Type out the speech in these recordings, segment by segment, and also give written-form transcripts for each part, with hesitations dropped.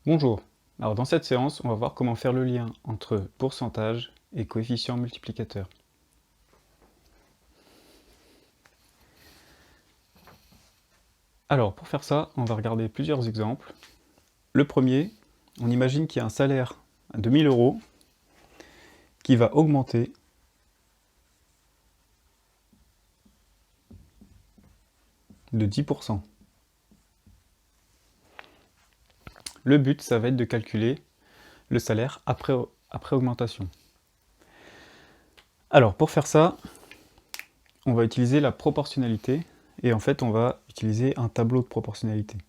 Bonjour, alors dans cette séance, on va voir comment faire le lien entre pourcentage et coefficient multiplicateur. Alors pour faire ça, on va regarder plusieurs exemples. Le premier, on imagine qu'il y a un salaire de 1000 € qui va augmenter de 10%. Le but, ça va être de calculer le salaire après augmentation. Alors pour faire ça, on va utiliser la proportionnalité et en fait on va utiliser un tableau de proportionnalité.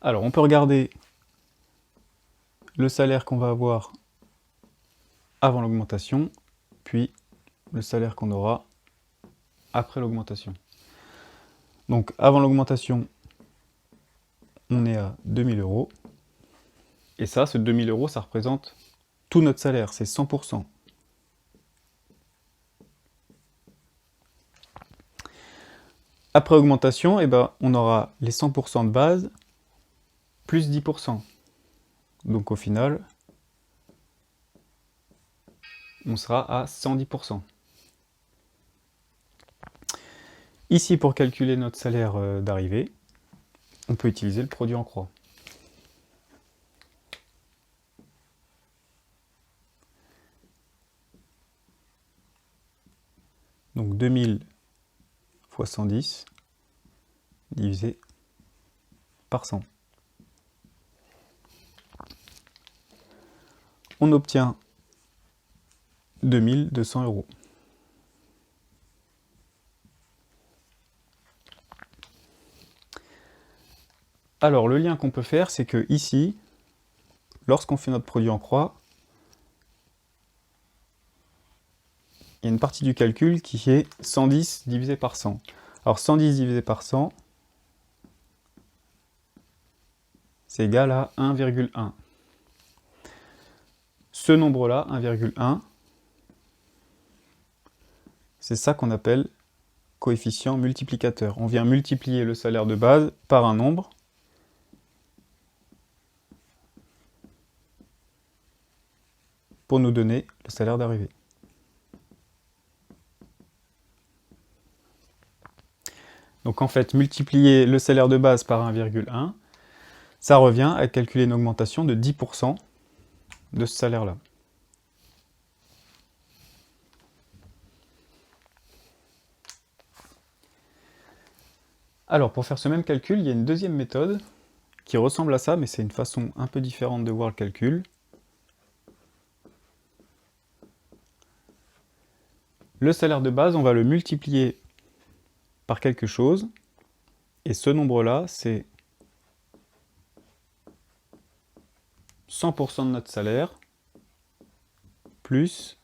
Alors on peut regarder le salaire qu'on va avoir avant l'augmentation, puis le salaire qu'on aura après l'augmentation. Donc avant l'augmentation, on est à 2000 €. Et ça, ce 2000 €, ça représente tout notre salaire, c'est 100%. Après augmentation, eh ben, on aura les 100% de base plus 10%. Donc au final, on sera à 110%. Ici, pour calculer notre salaire d'arrivée, on peut utiliser le produit en croix. Donc 2000 fois 110 divisé par 100. On obtient 2200 €. Alors le lien qu'on peut faire, c'est que ici, lorsqu'on fait notre produit en croix, il y a une partie du calcul qui est 110 divisé par 100. Alors 110 divisé par 100, c'est égal à 1,1. Ce nombre-là, 1,1, c'est ça qu'on appelle coefficient multiplicateur. On vient multiplier le salaire de base par un nombre. Pour nous donner le salaire d'arrivée. Donc en fait, multiplier le salaire de base par 1,1, ça revient à calculer une augmentation de 10% de ce salaire-là. Alors pour faire ce même calcul, il y a une deuxième méthode qui ressemble à ça, mais c'est une façon un peu différente de voir le calcul. Le salaire de base, on va le multiplier par quelque chose, et ce nombre-là, c'est 100% de notre salaire, plus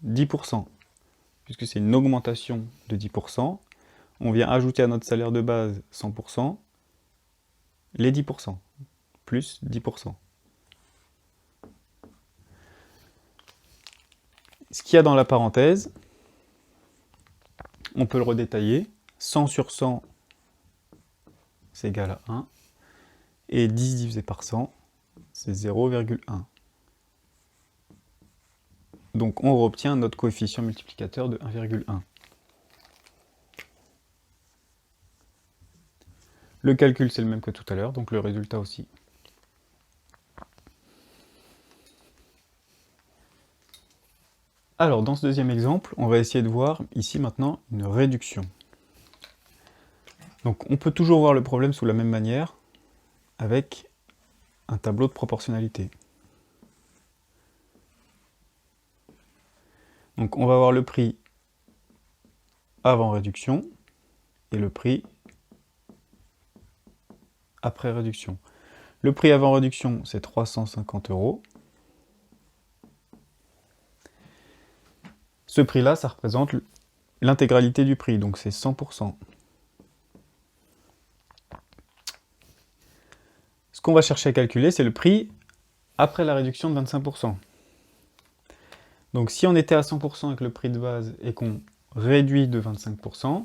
10%, puisque c'est une augmentation de 10%. On vient ajouter à notre salaire de base 100%, les 10%, plus 10%. Ce qu'il y a dans la parenthèse, on peut le redétailler. 100 sur 100, c'est égal à 1. Et 10 divisé par 100, c'est 0,1. Donc on obtient notre coefficient multiplicateur de 1,1. Le calcul, c'est le même que tout à l'heure, donc le résultat aussi. Alors, dans ce deuxième exemple, on va essayer de voir ici maintenant une réduction. Donc on peut toujours voir le problème sous la même manière, avec un tableau de proportionnalité. Donc on va voir le prix avant réduction et le prix après réduction. Le prix avant réduction, c'est 350 €. Ce prix-là, ça représente l'intégralité du prix, donc c'est 100%. Ce qu'on va chercher à calculer, c'est le prix après la réduction de 25%. Donc si on était à 100% avec le prix de base et qu'on réduit de 25%,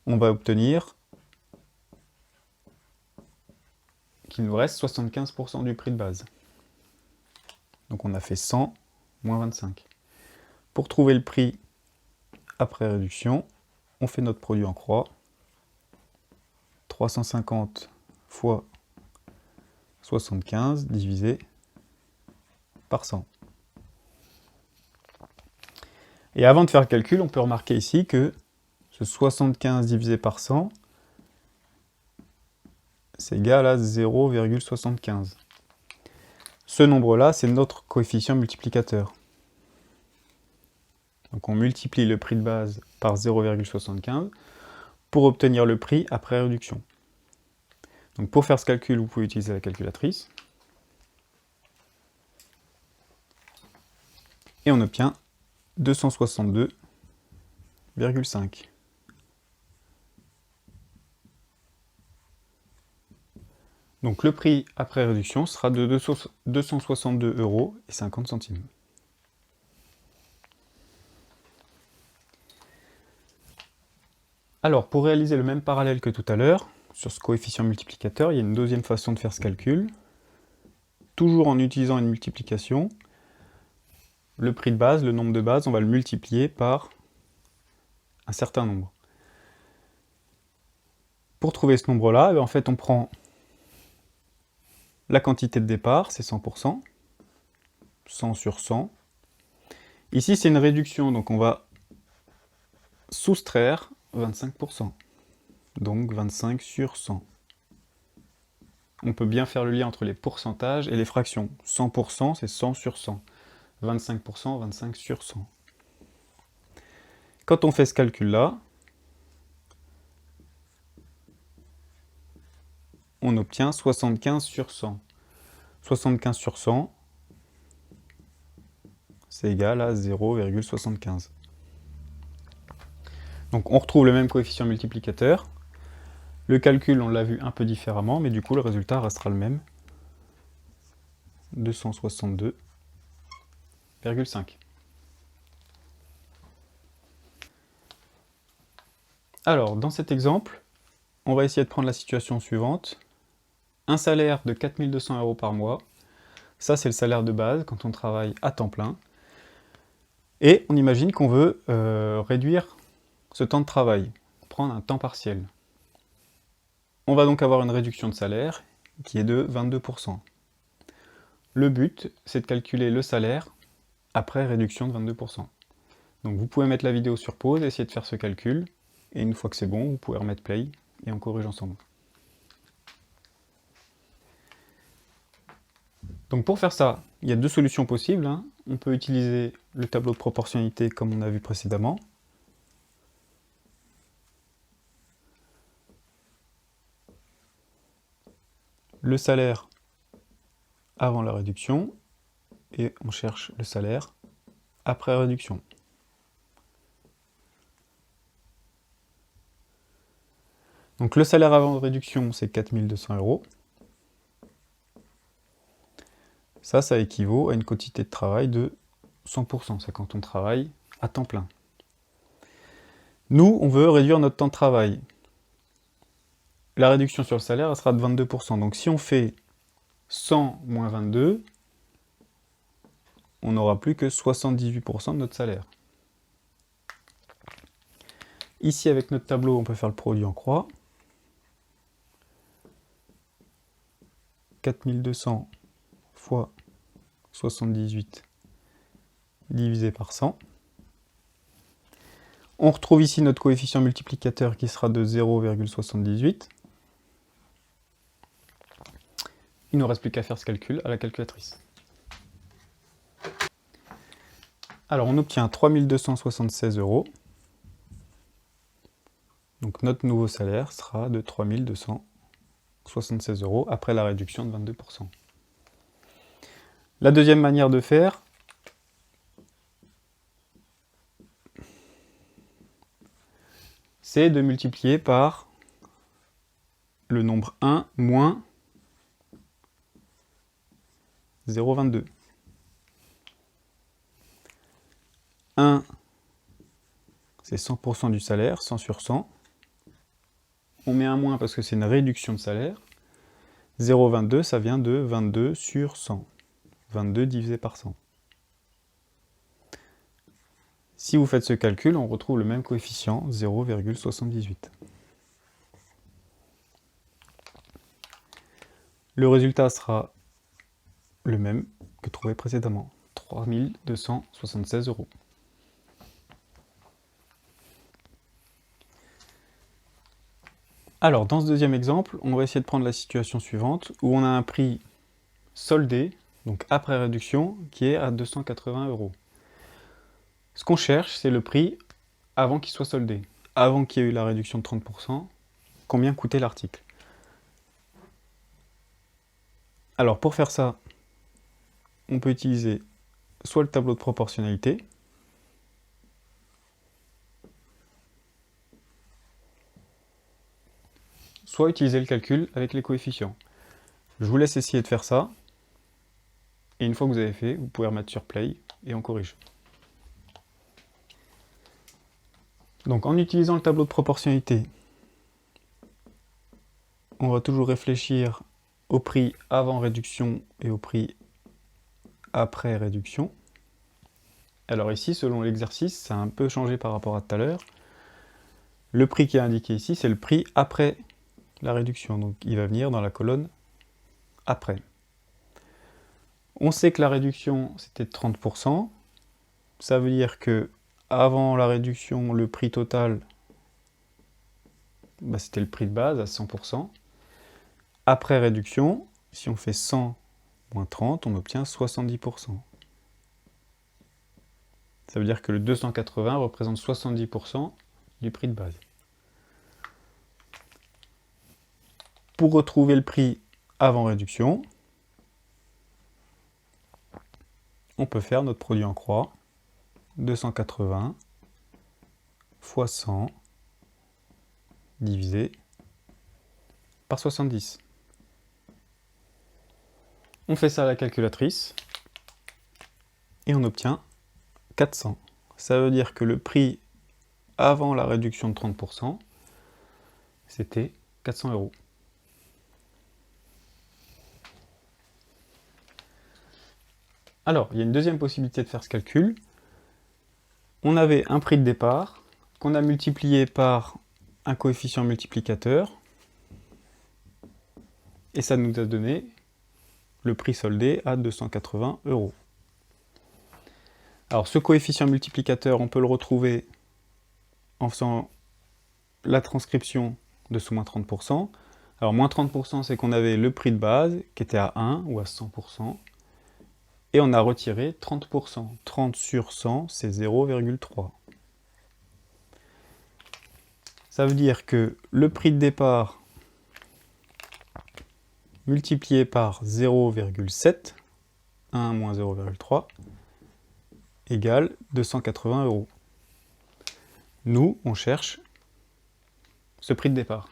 on va obtenir qu'il nous reste 75% du prix de base. Donc on a fait 100 moins 25. Pour trouver le prix après réduction, on fait notre produit en croix. 350 fois 75 divisé par 100. Et avant de faire le calcul, on peut remarquer ici que ce 75 divisé par 100, c'est égal à 0,75. Ce nombre-là, c'est notre coefficient multiplicateur. Donc on multiplie le prix de base par 0,75 pour obtenir le prix après réduction. Donc pour faire ce calcul, vous pouvez utiliser la calculatrice. Et on obtient 262,5. Donc le prix après réduction sera de 262,50 €. Alors pour réaliser le même parallèle que tout à l'heure, sur ce coefficient multiplicateur, il y a une deuxième façon de faire ce calcul. Toujours en utilisant une multiplication, le prix de base, le nombre de base, on va le multiplier par un certain nombre. Pour trouver ce nombre-là, en fait on prend la quantité de départ, c'est 100%, 100 sur 100. Ici c'est une réduction, donc on va soustraire 25%, donc 25 sur 100. On peut bien faire le lien entre les pourcentages et les fractions. 100%, c'est 100 sur 100. 25%, 25 sur 100. Quand on fait ce calcul-là, on obtient 75 sur 100. 75 sur 100, c'est égal à 0,75. Donc on retrouve le même coefficient multiplicateur. Le calcul, on l'a vu un peu différemment, mais du coup le résultat restera le même. 262,5. Alors, dans cet exemple, on va essayer de prendre la situation suivante. Un salaire de 4200 € par mois. Ça, c'est le salaire de base quand on travaille à temps plein. Et on imagine qu'on veut réduire ce temps de travail, prendre un temps partiel. On va donc avoir une réduction de salaire qui est de 22%. Le but, c'est de calculer le salaire après réduction de 22%. Donc vous pouvez mettre la vidéo sur pause, essayer de faire ce calcul, et une fois que c'est bon, vous pouvez remettre play, et on corrige ensemble. Donc pour faire ça, il y a deux solutions possibles. On peut utiliser le tableau de proportionnalité comme on a vu précédemment. Le salaire avant la réduction, et on cherche le salaire après réduction. Donc le salaire avant réduction, c'est 4200 €. Ça équivaut à une quantité de travail de 100%, c'est quand on travaille à temps plein. Nous, on veut réduire notre temps de travail. La réduction sur le salaire, elle sera de 22%. Donc si on fait 100 moins 22, on n'aura plus que 78% de notre salaire. Ici, avec notre tableau, on peut faire le produit en croix. 4200 fois 78 divisé par 100. On retrouve ici notre coefficient multiplicateur qui sera de 0,78. Il ne nous reste plus qu'à faire ce calcul à la calculatrice. Alors on obtient 3276 €. Donc notre nouveau salaire sera de 3276 € après la réduction de 22%. La deuxième manière de faire, c'est de multiplier par le nombre 1 moins 0,22. 1, c'est 100% du salaire, 100 sur 100. On met un moins parce que c'est une réduction de salaire. 0,22, ça vient de 22 sur 100. 22 divisé par 100. Si vous faites ce calcul, on retrouve le même coefficient, 0,78. Le résultat sera le même que trouvé précédemment, 3 276 €. Alors, dans ce deuxième exemple, on va essayer de prendre la situation suivante, où on a un prix soldé, donc après réduction, qui est à 280 €. Ce qu'on cherche, c'est le prix avant qu'il soit soldé, avant qu'il y ait eu la réduction de 30%, combien coûtait l'article. Alors, pour faire ça, on peut utiliser soit le tableau de proportionnalité, soit utiliser le calcul avec les coefficients. Je vous laisse essayer de faire ça, et une fois que vous avez fait, vous pouvez remettre sur Play, et on corrige. Donc en utilisant le tableau de proportionnalité, on va toujours réfléchir au prix avant réduction et au prix après réduction. Alors ici, selon l'exercice, ça a un peu changé par rapport à tout à l'heure. Le prix qui est indiqué ici, c'est le prix après la réduction, donc il va venir dans la colonne après. On sait que la réduction, c'était de 30%. Ça veut dire que avant la réduction, le prix total, c'était le prix de base à 100%. Après réduction, si on fait 100 moins 30, on obtient 70%. Ça veut dire que le 280 représente 70% du prix de base. Pour retrouver le prix avant réduction, on peut faire notre produit en croix, 280 fois 100 divisé par 70. On fait ça à la calculatrice et on obtient 400. Ça veut dire que le prix avant la réduction de 30%, c'était 400 €. Alors, il y a une deuxième possibilité de faire ce calcul. On avait un prix de départ qu'on a multiplié par un coefficient multiplicateur et ça nous a donné le prix soldé à 280 €. Alors ce coefficient multiplicateur, on peut le retrouver en faisant la transcription de ce moins 30%. Alors moins 30%, c'est qu'on avait le prix de base qui était à 1 ou à 100%, et on a retiré 30%. 30 sur 100, c'est 0,3. Ça veut dire que le prix de départ multiplié par 0,7, 1 moins 0,3, égale 280 €. Nous, on cherche ce prix de départ.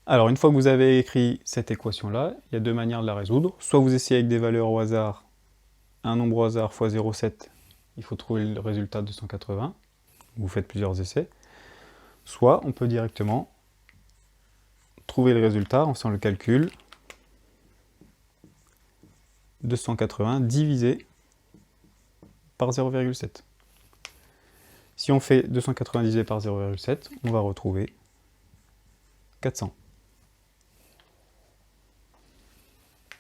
Alors, une fois que vous avez écrit cette équation-là, il y a deux manières de la résoudre. Soit vous essayez avec des valeurs au hasard, un nombre au hasard fois 0,7, il faut trouver le résultat de 280. Vous faites plusieurs essais. Soit on peut directement trouver le résultat en faisant le calcul 280 divisé par 0,7. Si on fait 290 divisé par 0,7, on va retrouver 400.